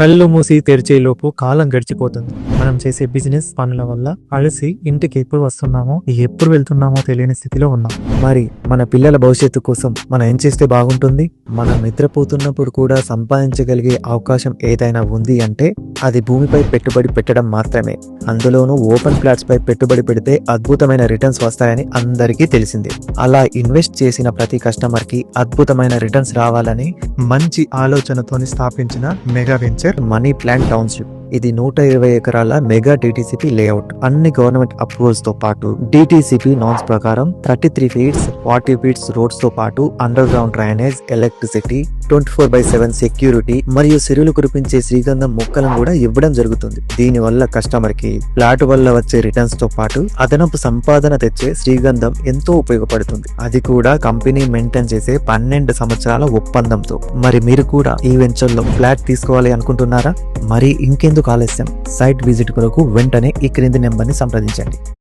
కళ్ళు మూసి తెరిచేలోపు కాలం గడిచిపోతుంది. మనం చేసే బిజినెస్ పనుల వల్ల అలసి ఇంటికి ఎప్పుడు వస్తున్నామో ఎప్పుడు వెళ్తున్నామో తెలియని స్థితిలో ఉన్నాం. మరి మన పిల్లల భవిష్యత్తు కోసం మనం ఏం చేస్తే బాగుంటుంది? మనం నిద్రపోతున్నప్పుడు కూడా సంపాదించగలిగే అవకాశం ఏదైనా ఉంది అంటే అది భూమిపై పెట్టుబడి పెట్టడం మాత్రమే. అందులోనూ ఓపెన్ ప్లాట్స్ పై పెట్టుబడి పెడితే అద్భుతమైన రిటర్న్స్ వస్తాయని అందరికీ తెలిసిందే. అలా ఇన్వెస్ట్ చేసిన ప్రతి కస్టమర్ కి అద్భుతమైన రిటర్న్స్ రావాలని మంచి ఆలోచనతోని స్థాపించిన mega venture money plant township. ఇది 120 ఎకరాల మెగా డిటిసిపి లేఅవుట్. అన్ని గవర్నమెంట్ అప్రూవల్స్ తో పాటు డిటిసిపి నామ్స్ ప్రకారం 33 ఫీట్స్ 40 ఫీట్స్ రోడ్స్ తో పాటు under ground drainage, electricity, 24/7 security మరియు సిరులు కురిపించే శ్రీగంధం మొక్కలను కూడా ఇవ్వడం జరుగుతుంది. దీని వల్ల కస్టమర్ కి ఫ్లాట్ వల్ల వచ్చే రిటర్న్స్ తో పాటు అదనపు సంపాదన తెచ్చే శ్రీగంధం ఎంతో ఉపయోగపడుతుంది. అది కూడా కంపెనీ మెయింటైన్ చేసే 12 సంవత్సరాల ఒప్పందంతో. మరి మీరు కూడా ఈ వెంచర్ లో ఫ్లాట్ తీసుకోవాలి అనుకుంటున్నారా? మరి ఇంకెందుకు ఆలస్యం? సైట్ విజిట్ కొరకు వెంటనే ఈ క్రింది నెంబర్ని సంప్రదించండి.